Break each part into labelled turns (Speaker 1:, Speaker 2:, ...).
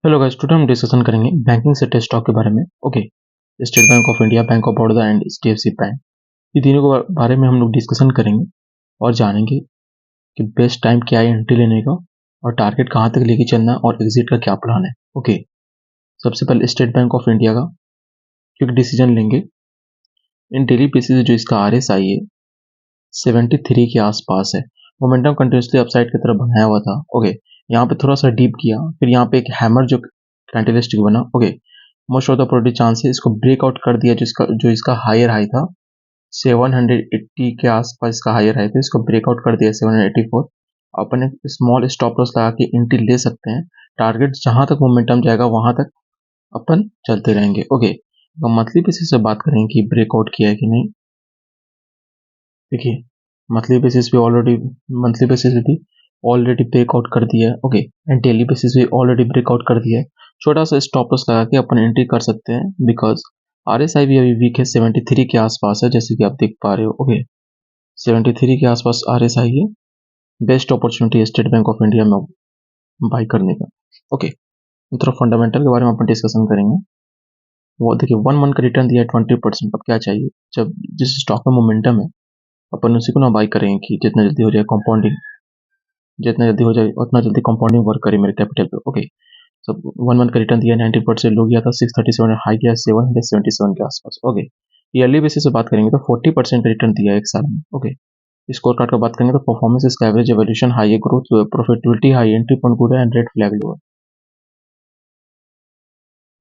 Speaker 1: Hello guys, today हम discussion करेंगे banking sector stock के बारे में। Okay, state bank of India, bank of Baroda and HDFC bank, ये तीनों के बारे में हम लोग डिस्कशन करेंगे और जानेंगे कि बेस्ट टाइम क्या है एंट्री लेने का और टारगेट कहाँ तक लेके चलना है और एग्जिट का क्या प्लान है। ओके, सबसे पहले स्टेट बैंक ऑफ इंडिया का क्विक डिसीजन लेंगे। इन डेली बेसिस जो इसका RSI है 73 के आसपास है। मोमेंटम कंटिन्यूसली अपसाइड की तरफ बनाया हुआ था। ओके, यहाँ पे थोड़ा सा डीप किया, फिर यहाँ पे एक हैमर जो कैंडलस्टिक बना। Okay, most of the probability chance है इसको ब्रेकआउट कर दिया, जो इसका हायर हाई था 780 के आसपास, इसका हायर हाई था, इसको ब्रेकआउट कर दिया 784। अपन एक स्मॉल स्टॉप लॉस लगा के एंट्री ले सकते हैं। टारगेट जहां तक मोमेंटम जाएगा वहां तक अपन चलते रहेंगे। ओके, मंथली बेसिस से बात करेंगे कि ब्रेकआउट किया है कि नहीं। देखिए, मंथली बेसिस पे ऑलरेडी ब्रेकआउट कर दिया है। ओके, एंड डेली बेसिस पे ऑलरेडी ब्रेकआउट कर दिया है। छोटा सा स्टॉप लॉस लगा के अपन एंट्री कर सकते हैं, बिकॉज RSI भी अभी वीक है, 73 के आसपास है, जैसे कि आप देख पा रहे हो। ओके, 73 के आसपास RSI है। Best opportunity state bank of India में बाई करने का। ओके, थोड़ा फंडामेंटल के बारे में अपन डिस्कशन करेंगे। वो देखिए, 1 मंथ का रिटर्न दिया है 20%। अब क्या चाहिए, जब जिस स्टॉक में मोमेंटम है अपन उसी को ना बाई करेंगे कि जितना जल्दी हो जाए कंपाउंडिंग, जितना जल्दी हो जाए उतना जल्दी कंपाउंडिंग वर्क करे मेरे कैपिटल पे। ओके, सब 1 मंथ का रिटर्न दिया 90% लो गया था 637, हाई गया 777 के आसपास। ओके, ईयरली बेसिस से बात करेंगे तो 40% का रिटर्न दिया है एक साल में। ओके, स्कोर कार्ड का बात करेंगे तो परफॉर्मेंस इसका एवरेज एवोल्यूशन हाई है, growth profitability high, entry point good है एंड रेड फ्लैग लो है।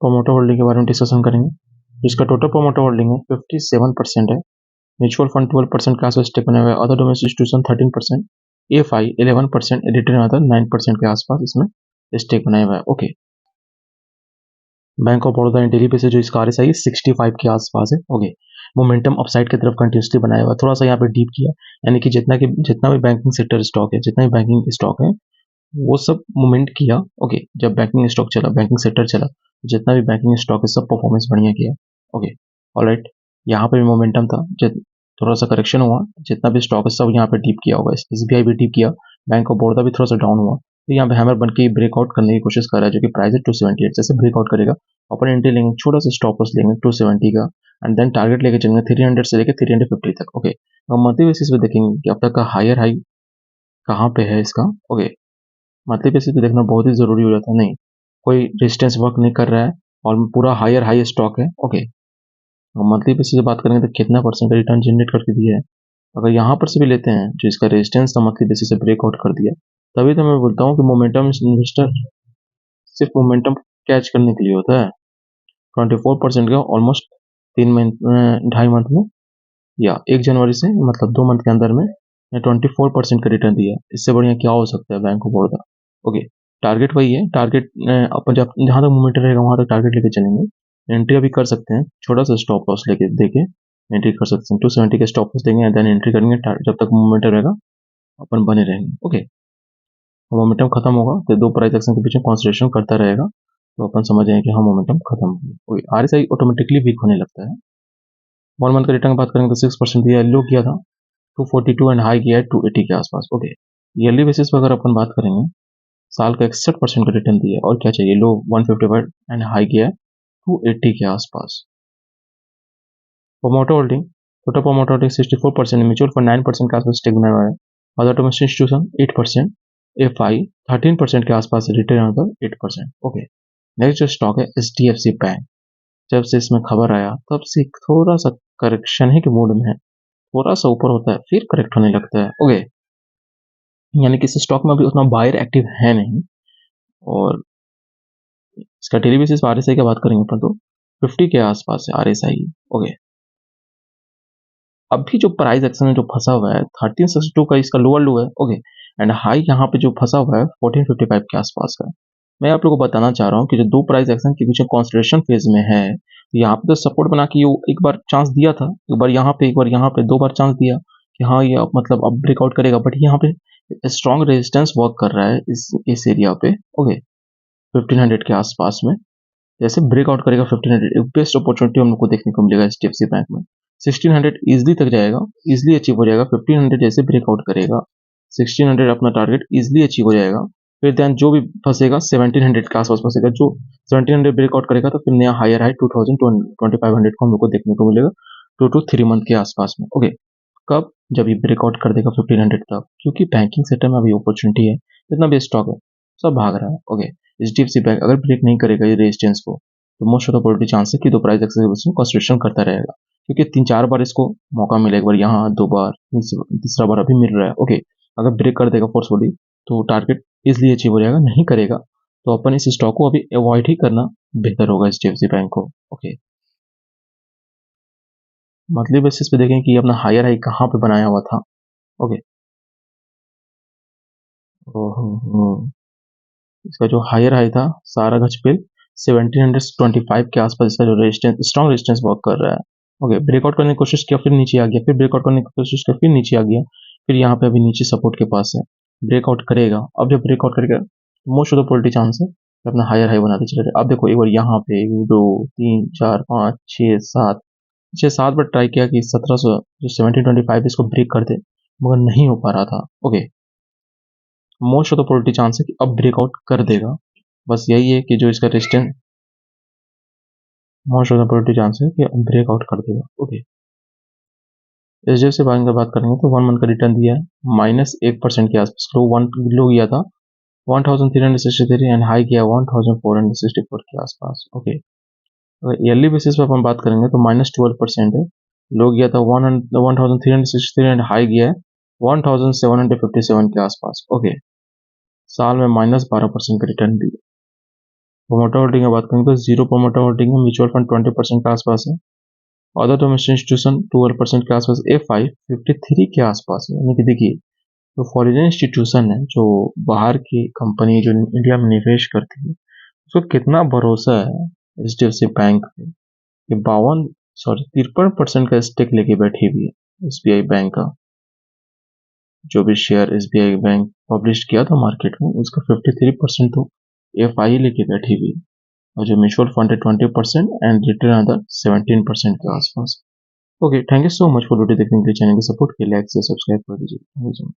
Speaker 1: प्रोमोटर होल्डिंग के बारे में डिस्कशन करेंगे। जिसका टोटल प्रोमोटर होल्डिंग है 57% है। म्यूचुअल फंड 12% के आसपास स्टेक बना हुआ है। Other domestic institution 13%, FI 11%, retail other 9% के आसपास इसमें स्टेक बनाया हुआ है। Okay, bank of Baroda daily basis जो इसका RSI है 65 के आसपास है। ओके, मोमेंटम अपसाइड की तरफ कंटिन्यूसली बनाया हुआ है। थोड़ा सा यहाँ पे डीप किया, यानी कि जितना भी बैंकिंग सेक्टर स्टॉक है, जितना भी बैंकिंग स्टॉक है वो सब मूवमेंट किया। ओके, जब बैंकिंग स्टॉक चला, बैंकिंग सेक्टर चला, जितना भी बैंकिंग स्टॉक है सब परफॉर्मेंस बढ़िया किया। ओके, ऑलराइट, यहाँ पे भी मोमेंटम था, थोड़ा सा करेक्शन हुआ, जितना भी स्टॉक है सब यहाँ पे डीप किया होगा। SBI भी डीप किया, बैंक ऑफ बड़ौदा भी थोड़ा सा डाउन हुआ, तो यहाँ पे हैमर बन के ब्रेकआउट करने की कोशिश कर रहा है, जो कि प्राइस है 278। जैसे ब्रेकआउट करेगा अपन एंट्री लेंगे, छोटा सा स्टॉप लॉस लेंगे 270 का, एंड देन टारगेट लेके चलेंगे 300 से लेकर 350 तक। ओके, मंथली बेसिस पे देखेंगे कि अब तक का हायर हाई कहाँ पे है इसका। ओके, मंथली बेसिस पे देखना बहुत ही जरूरी हो जाता है। नहीं, कोई रेजिस्टेंस वर्क नहीं कर रहा है और पूरा हायर हाई स्टॉक है। ओके, मंथली बेसिस पे बात करेंगे तो कितना परसेंट रिटर्न जनरेट करके दिया है। अगर यहाँ पर से भी लेते हैं, जो इसका रेजिस्टेंस था मंथली बेसिस से ब्रेकआउट कर दिया, तभी तो मैं बोलता हूँ कि मोमेंटम इन्वेस्टर सिर्फ मोमेंटम कैच करने के लिए होता है। 24% का ऑलमोस्ट 3 मंथ, 2.5 मंथ में, या 1 जनवरी से, मतलब 2 मंथ के अंदर में 24% का रिटर्न दिया। इससे बढ़िया क्या हो सकता है bank of Baroda. Okay, target वही है, टारगेट अपन जब जहाँ तक मोमेंटम रहेगा वहां तक टारगेट लेके चलेंगे। एंट्री अभी कर सकते हैं, छोटा सा स्टॉप लॉस लेके देके एंट्री कर सकते हैं। 270 के स्टॉप लॉस देंगे, देन एंट्री करेंगे। जब तक मोमेंटम रहेगा अपन बने रहेंगे। ओके, मोमेंटम खत्म होगा तो दो प्राइस एक्शन के पीछे कॉन्सेंट्रेशन करता रहेगा, तो अपन समझ जाएंगे कि हाँ मोमेंटम खत्म हो गया। ओके, RSI ऑटोमेटिकली वीक होने लगता है। 1 मंथ का रिटर्न की बात करेंगे तो 6% दिया, लो किया था 242 एंड हाई किया है 280 के आसपास। ओके, ईयरली बेसिस पर अगर अपन बात करेंगे, साल का 61% का रिटर्न दिया है, और क्या चाहिए। लो 155 एंड हाई किया है 280 के आसपास। Promoter holding, total promoter holding 64%, mutual fund 9% के आसपास स्टेक बना हुआ है। अदर डोमेस्टिक इंस्टीट्यूशन 8%, एफआई 13% के आसपास, रिटेल अदर 8%। ओके, नेक्स्ट जो स्टॉक है HDFC बैंक। जब से इसमें खबर आया तब से थोड़ा सा करेक्शन है कि मूड में है, थोड़ा सा ऊपर होता है फिर करेक्ट होने लगता है। ओके, यानी कि इस स्टॉक में अभी उतना बायर एक्टिव है नहीं। और इसका डेली बेसिस पर RSI की बात करेंगे अपन तो 50 के आसपास है RSI। ओके, अभी जो प्राइस एक्शन में जो फंसा हुआ है 1362 का इसका लोअर लो है। ओके, एंड हाई यहाँ पे जो फंसा हुआ है 1455 के आसपास का। मैं आप लोगों को बताना चाह रहा हूँ कि जो दो प्राइस एक्शन के बीच में कॉन्संट्रेशन फेज में है, यहाँ पे तो सपोर्ट बना के एक बार चांस दिया था, एक बार यहाँ पे, एक बार यहाँ पे, 2 बार चांस दिया कि हाँ ये मतलब अब ब्रेकआउट करेगा, बट यहाँ पे स्ट्रॉन्ग रेजिस्टेंस वर्क कर रहा है इस एरिया पे। ओके, 1500 के आसपास में जैसे ब्रेकआउट करेगा 1500, एक बेस्ट अपॉर्चुनिटी हम लोग को देखने को मिलेगा HDFC बैंक में। 1600 इजिली तक जाएगा, इजिली अचीव हो जाएगा। 1500 जैसे ब्रेकआउट करेगा 1600 अपना टारगेट इजिली अचीव हो जाएगा। फिर ध्यान जो भी फंसेगा 1700 के आसपास फंसेगा, जो 1700 ब्रेकआउट करेगा तो फिर नया हायर हाई 2500 को हम लोग को देखने को मिलेगा 2 to 3 मंथ के आसपास में। ओके, कब? जब ये ब्रेकआउट कर देगा 1500 तक, क्योंकि बैंकिंग सेक्टर में अभी अपॉर्चुनिटी है, जितना भी स्टॉक है सब भाग रहा है। ओके, HDFC बैंक अगर ब्रेक नहीं करेगा ये रेजिस्टेंस को, तो most of the probability chance है कि दो प्राइस एक्सेलरेशन कंस्ट्रक्शन करता रहेगा, क्योंकि 3-4 बार इसको मौका मिला, एक बार यहाँ, 2 बार, तीसरा बार अभी मिल रहा है। ओके, अगर ब्रेक कर देगा फोर्सफुली तो टारगेट इजिली अचीव हो जाएगा, नहीं करेगा तो अपन इस स्टॉक को अभी अवॉइड ही करना बेहतर होगा HDFC बैंक को। ओके, मंथली बेसिस पे देखें कि अपना हायर हाई कहाँ पे बनाया हुआ था। ओके, इसका जो हायर हाई था सारा गजपेल 1725 के आसपास इसका जो रेजिस्टेंस, स्ट्रॉन्ग रेजिस्टेंस वर्क कर रहा है। ओके, ब्रेकआउट करने की कोशिश किया, फिर नीचे आ गया, फिर ब्रेकआउट करने की कोशिश किया, फिर नीचे आ गया, फिर यहाँ पे अभी नीचे सपोर्ट के पास है, ब्रेकआउट करेगा। अब जब ब्रेकआउट करेगा most of the polity chance है कि अपना हायर हाई बनाते चले जाए। अब देखो एक बार यहाँ पे 2 3 4 5 6 7 6-7 बार ट्राई किया कि 1700 जो 1725 इसको ब्रेक कर दे, मगर नहीं हो पा रहा था। Okay, most of the probability chance है कि अब ब्रेकआउट कर देगा। बस यही है कि जो इसका resistance, most of the probability chance है कि अब ब्रेकआउट कर देगा। ओके, HDFC बैंक की बात करेंगे तो 1 मंथ का रिटर्न दिया है -1% के आसपास। लो गया था 1363 एंड हाई किया 1464 के आसपास। ओके, अगर ईयरली बेसिस पे अपन बात करेंगे तो -12% है। लो गया था 1363 एंड हाई गया है 1757 के आसपास। ओके, साल में -12% का रिटर्न दिया। प्रोमोटर होल्डिंग की बात करेंगे तो 0 प्रोमोटर होल्डिंग है, म्यूचुअल फंड 20% के आसपास है, अदर डोमेस्टिक इंस्टीट्यूशन 12% के आसपास, A5 53 के आसपास है। यानी कि देखिए, जो फॉरेन इंस्टीट्यूशन है, जो बाहर की कंपनी जो इंडिया में निवेश करती है, उसको कितना भरोसा है HDFC बैंक पे, ये 53% का स्टेक लेके बैठी हुई है SBI बैंक का। जो भी शेयर SBI बैंक पब्लिश किया था मार्केट में, उसका 53% तो FI लेके बैठी हुई है, और जो म्यूचुअल फंड है 20% एंड रिटेल अदर 17% के आसपास। Okay, thank you so much for video देखने के लिए। चैनल को सपोर्ट के लिए लाइक से सब्सक्राइब कर दीजिए। Thank you so much.